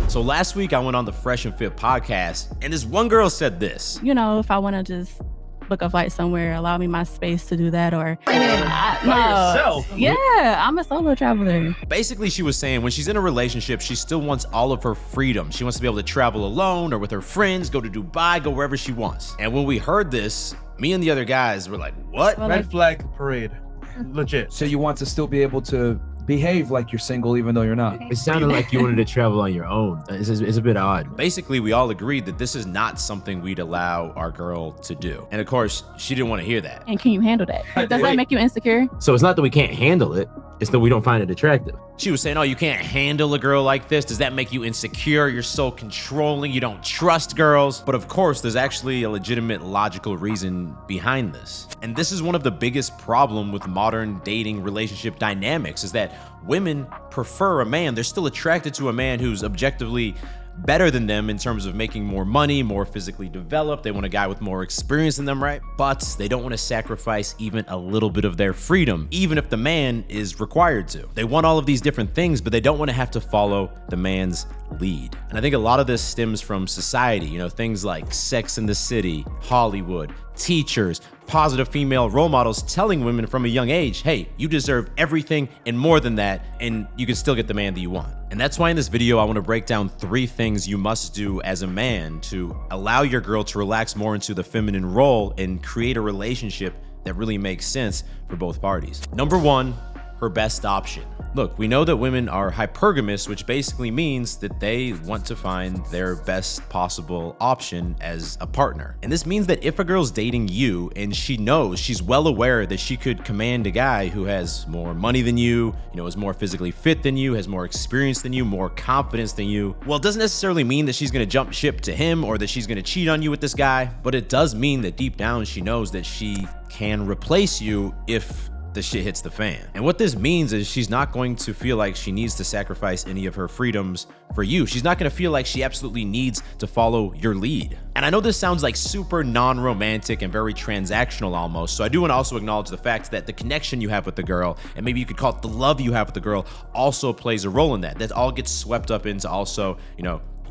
So last week I went on the Fresh and Fit podcast, and this one girl said this. You know, if I want to just book a flight somewhere, allow me my space to do that, or yourself. Yeah, I'm a solo traveler. Basically, she was saying when she's in a relationship, she still wants all of her freedom. She wants to be able to travel alone or with her friends, go to Dubai, go wherever she wants. And when we heard this, me and the other guys were like, what? Well, Red flag parade. Legit. So you want to still be able to behave like you're single even though you're not. It sounded like you wanted to travel on your own. It's a bit odd. Basically, we all agreed that this is not something we'd allow our girl to do. And of course, she didn't want to hear that. And can you handle that? Does that make you insecure? So it's not that we can't handle it, it's that we don't find it attractive. She was saying, oh, you can't handle a girl like this. Does that make you insecure? You're so controlling. You don't trust girls. But of course, there's actually a legitimate logical reason behind this. And this is one of the biggest problems with modern dating relationship dynamics is that women prefer a man. They're still attracted to a man who's objectively better than them in terms of making more money, more physically developed. They want a guy with more experience than them, right? But they don't want to sacrifice even a little bit of their freedom, even if the man is required to. They want all of these different things, but they don't want to have to follow the man's lead. And I think a lot of this stems from society, you know, things like Sex and the City, Hollywood, teachers, positive female role models telling women from a young age, hey, you deserve everything and more than that, and you can still get the man that you want. And that's why in this video, I want to break down 3 things you must do as a man to allow your girl to relax more into the feminine role and create a relationship that really makes sense for both parties. Number 1, her best option. Look, we know that women are hypergamous, which basically means that they want to find their best possible option as a partner. And this means that if a girl's dating you and she knows, she's well aware that she could command a guy who has more money than you, is more physically fit than you, has more experience than you, more confidence than you, well, it doesn't necessarily mean that she's gonna jump ship to him or that she's gonna cheat on you with this guy, but it does mean that deep down she knows that she can replace you if the shit hits the fan. And what this means is she's not going to feel like she needs to sacrifice any of her freedoms for you. She's not gonna feel like she absolutely needs to follow your lead. And I know this sounds like super non-romantic and very transactional almost, so I do want to also acknowledge the fact that the connection you have with the girl, and maybe you could call it the love you have with the girl, also plays a role in that. That all gets swept up into also,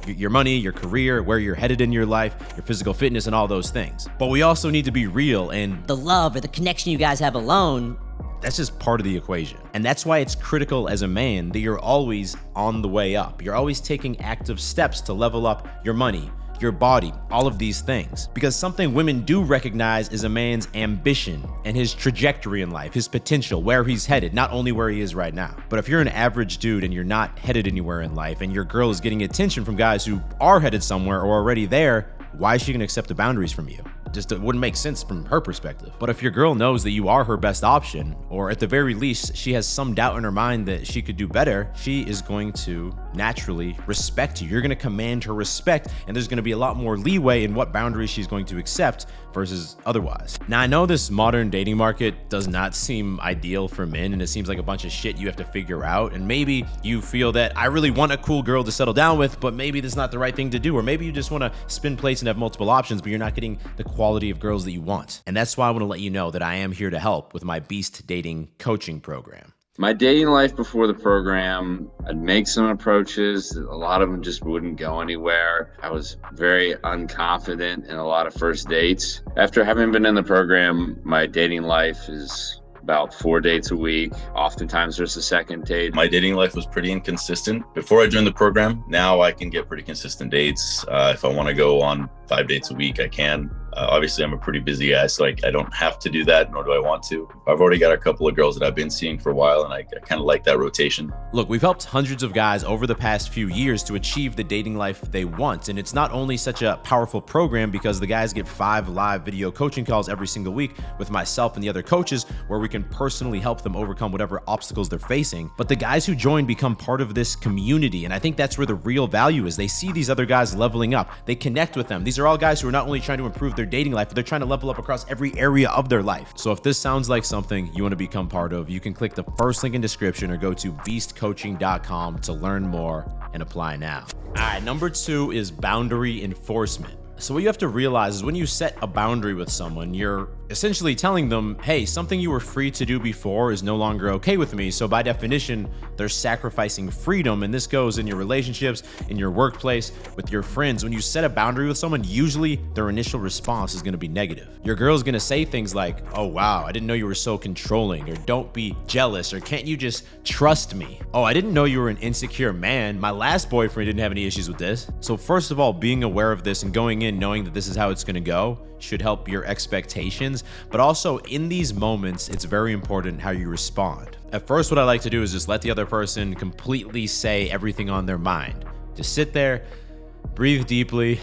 your money, your career, where you're headed in your life, your physical fitness, and all those things. But we also need to be real, and the love or the connection you guys have alone, that's just part of the equation. And that's why it's critical as a man that you're always on the way up. You're always taking active steps to level up your money, your body, all of these things. Because something women do recognize is a man's ambition and his trajectory in life, his potential, where he's headed, not only where he is right now. But if you're an average dude and you're not headed anywhere in life and your girl is getting attention from guys who are headed somewhere or already there, why is she gonna accept the boundaries from you? It wouldn't make sense from her perspective. But if your girl knows that you are her best option, or at the very least, she has some doubt in her mind that she could do better, she is going to naturally respect you. You're gonna command her respect, and there's gonna be a lot more leeway in what boundaries she's going to accept versus otherwise. Now, I know this modern dating market does not seem ideal for men, and it seems like a bunch of shit you have to figure out, and maybe you feel that I really want a cool girl to settle down with, but maybe that's not the right thing to do, or maybe you just wanna spin plates and have multiple options, but you're not getting the quality of girls that you want. And that's why I wanna let you know that I am here to help with my Beast Dating Coaching Program. My dating life before the program, I'd make some approaches. A lot of them just wouldn't go anywhere. I was very unconfident in a lot of first dates. After having been in the program, my dating life is about 4 dates a week. Oftentimes there's a second date. My dating life was pretty inconsistent before I joined the program. Now I can get pretty consistent dates. If I want to go on 5 dates a week, I can. Obviously, I'm a pretty busy guy, so I don't have to do that, nor do I want to. I've already got a couple of girls that I've been seeing for a while, and I kind of like that rotation. Look, we've helped hundreds of guys over the past few years to achieve the dating life they want, and it's not only such a powerful program because the guys get 5 live video coaching calls every single week with myself and the other coaches where we can personally help them overcome whatever obstacles they're facing, but the guys who join become part of this community, and I think that's where the real value is. They see these other guys leveling up. They connect with them. These are all guys who are not only trying to improve their dating life, but they're trying to level up across every area of their life. So if this sounds like something you want to become part of, you can click the first link in description or go to beastcoaching.com to learn more and apply now. All right, number 2 is boundary enforcement. So what you have to realize is when you set a boundary with someone, you're essentially telling them, hey, something you were free to do before is no longer okay with me. So by definition, they're sacrificing freedom. And this goes in your relationships, in your workplace, with your friends. When you set a boundary with someone, usually their initial response is going to be negative. Your girl's going to say things like, oh, wow, I didn't know you were so controlling, or don't be jealous, or can't you just trust me? Oh, I didn't know you were an insecure man. My last boyfriend didn't have any issues with this. So first of all, being aware of this and going in knowing that this is how it's going to go should help your expectations. But also in these moments, it's very important how you respond. At first, what I like to do is just let the other person completely say everything on their mind. Just sit there, breathe deeply,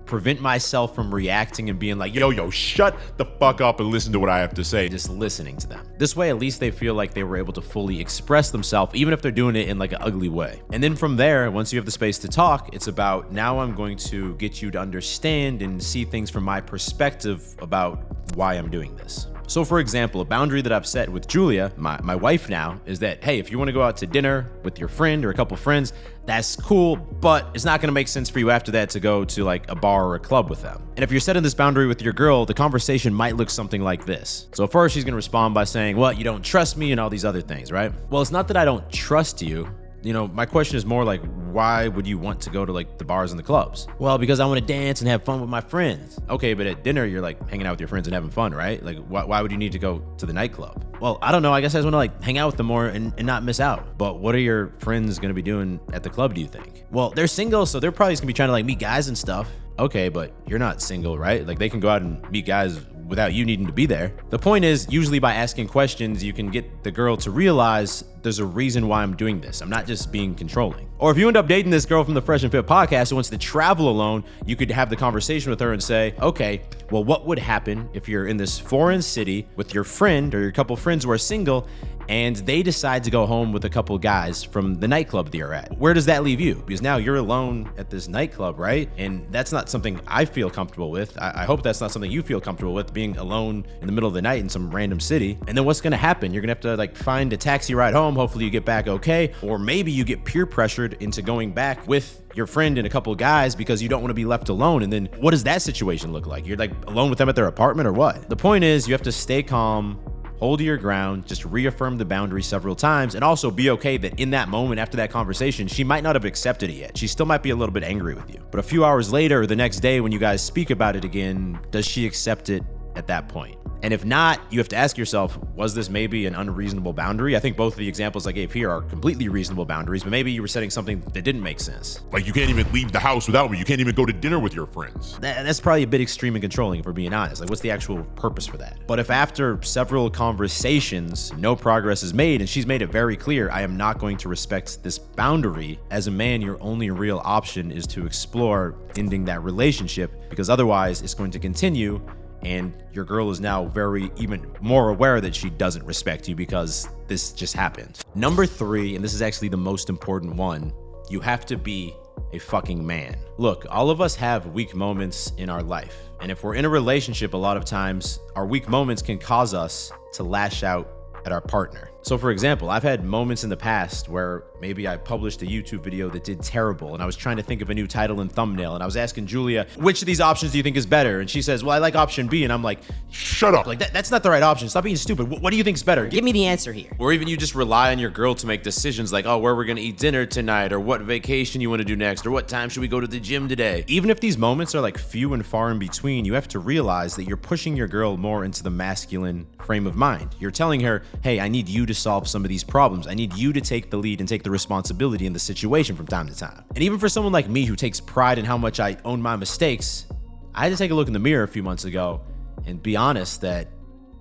prevent myself from reacting and being like, yo, shut the fuck up and listen to what I have to say. Just listening to them. This way, at least they feel like they were able to fully express themselves, even if they're doing it in like an ugly way. And then from there, once you have the space to talk, it's about, now I'm going to get you to understand and see things from my perspective about why I'm doing this. So for example, a boundary that I've set with Julia, my wife now, is that, hey, if you want to go out to dinner with your friend or a couple friends, that's cool, but it's not going to make sense for you after that to go to like a bar or a club with them. And if you're setting this boundary with your girl, the conversation might look something like this. So first she's going to respond by saying, well, you don't trust me and all these other things, right? Well, it's not that I don't trust you. You know, my question is more like, why would you want to go to like the bars and the clubs? Well, because I want to dance and have fun with my friends. Okay, but at dinner, you're like hanging out with your friends and having fun, right? Like, why would you need to go to the nightclub? Well, I don't know. I guess I just want to like hang out with them more and not miss out. But what are your friends going to be doing at the club, do you think? Well, they're single, so they're probably just going to be trying to like meet guys and stuff. Okay, but you're not single, right? Like they can go out and meet guys without you needing to be there. The point is, usually by asking questions, you can get the girl to realize there's a reason why I'm doing this. I'm not just being controlling. Or if you end up dating this girl from the Fresh and Fit podcast who wants to travel alone, you could have the conversation with her and say, okay, well, what would happen if you're in this foreign city with your friend or your couple friends who are single and they decide to go home with a couple guys from the nightclub that you're at? Where does that leave you? Because now you're alone at this nightclub, right? And that's not something I feel comfortable with. I hope that's not something you feel comfortable with, being alone in the middle of the night in some random city. And then what's gonna happen? You're gonna have to like find a taxi ride home. Hopefully you get back okay. Or maybe you get peer pressured into going back with your friend and a couple of guys because you don't want to be left alone. And then what does that situation look like? You're like alone with them at their apartment or what? The point is, you have to stay calm, hold your ground, just reaffirm the boundary several times, and also be okay that in that moment after that conversation, she might not have accepted it yet. She still might be a little bit angry with you. But a few hours later or the next day when you guys speak about it again, does she accept it at that point? And if not, you have to ask yourself, was this maybe an unreasonable boundary? I think both of the examples I gave here are completely reasonable boundaries, but maybe you were setting something that didn't make sense. Like you can't even leave the house without me. You can't even go to dinner with your friends. That's probably a bit extreme and controlling if we're being honest. Like what's the actual purpose for that? But if after several conversations, no progress is made and she's made it very clear, I am not going to respect this boundary, as a man, your only real option is to explore ending that relationship, because otherwise it's going to continue. And your girl is now very even more aware that she doesn't respect you because this just happened. Number 3, and this is actually the most important one, you have to be a fucking man. Look, all of us have weak moments in our life. And if we're in a relationship, a lot of times our weak moments can cause us to lash out at our partner. So for example, I've had moments in the past where maybe I published a YouTube video that did terrible and I was trying to think of a new title and thumbnail and I was asking Julia, which of these options do you think is better? And she says, well, I like option B. And I'm like, shut up. Like that's not the right option. Stop being stupid. What do you think's better? Give me the answer here. Or even you just rely on your girl to make decisions like, oh, where we're gonna eat dinner tonight, or what vacation you wanna do next, or what time should we go to the gym today? Even if these moments are like few and far in between, you have to realize that you're pushing your girl more into the masculine frame of mind. You're telling her, hey, I need you to solve some of these problems. I need you to take the lead and take the responsibility in the situation from time to time. And even for someone like me who takes pride in how much I own my mistakes, I had to take a look in the mirror a few months ago and be honest that,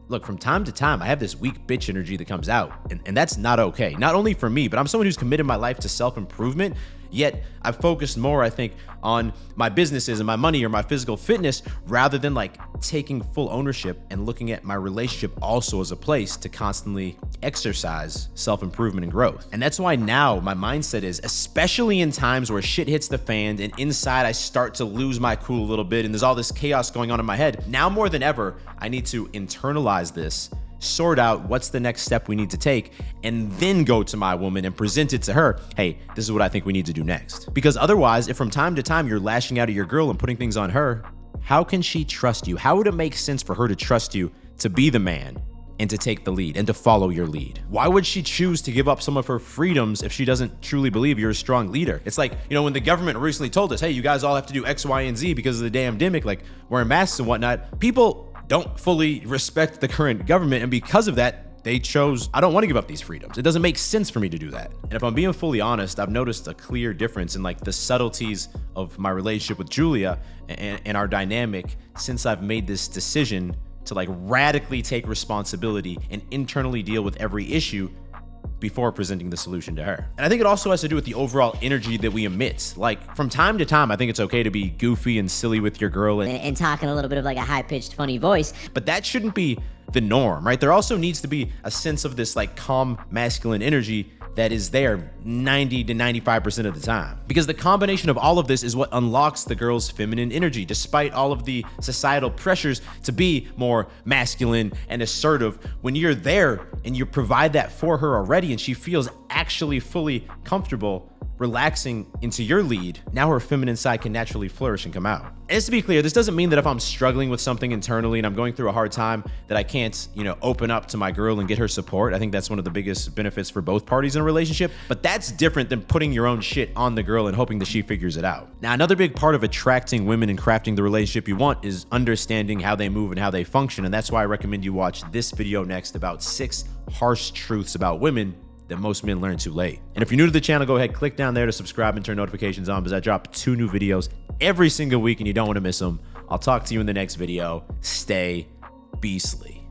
look, from time to time, I have this weak bitch energy that comes out, and that's not okay. Not only for me, but I'm someone who's committed my life to self-improvement, yet I've focused more, I think, on my businesses and my money or my physical fitness rather than like taking full ownership and looking at my relationship also as a place to constantly exercise self-improvement and growth. And that's why now my mindset is, especially in times where shit hits the fan and inside I start to lose my cool a little bit and there's all this chaos going on in my head, now more than ever, I need to internalize this, sort out what's the next step we need to take, and then go to my woman and present it to her. Hey, this is what I think we need to do next. Because otherwise, if from time to time you're lashing out at your girl and putting things on her, how can she trust you? How would it make sense for her to trust you to be the man and to take the lead and to follow your lead? Why would she choose to give up some of her freedoms if she doesn't truly believe you're a strong leader? It's like, you know, when the government recently told us, hey, you guys all have to do X, Y, and Z because of the damn demic, like wearing masks and whatnot, people don't fully respect the current government. And because of that, they chose, I don't want to give up these freedoms. It doesn't make sense for me to do that. And if I'm being fully honest, I've noticed a clear difference in like the subtleties of my relationship with Julia and our dynamic since I've made this decision to like radically take responsibility and internally deal with every issue before presenting the solution to her. And I think it also has to do with the overall energy that we emit. Like from time to time, I think it's okay to be goofy and silly with your girl and talking a little bit of like a high-pitched, funny voice. But that shouldn't be the norm, right? There also needs to be a sense of this like calm masculine energy that is there 90 to 95% of the time. Because the combination of all of this is what unlocks the girl's feminine energy, despite all of the societal pressures to be more masculine and assertive. When you're there and you provide that for her already and she feels actually fully comfortable relaxing into your lead, now her feminine side can naturally flourish and come out. And just to be clear, this doesn't mean that if I'm struggling with something internally and I'm going through a hard time that I can't, you know, open up to my girl and get her support. I think that's one of the biggest benefits for both parties in a relationship, but that's different than putting your own shit on the girl and hoping that she figures it out. Now, another big part of attracting women and crafting the relationship you want is understanding how they move and how they function. And that's why I recommend you watch this video next about 6 harsh truths about women that most men learn too late. And if you're new to the channel, go ahead, click down there to subscribe and turn notifications on because I drop 2 new videos every single week and you don't want to miss them. I'll talk to you in the next video. Stay beastly.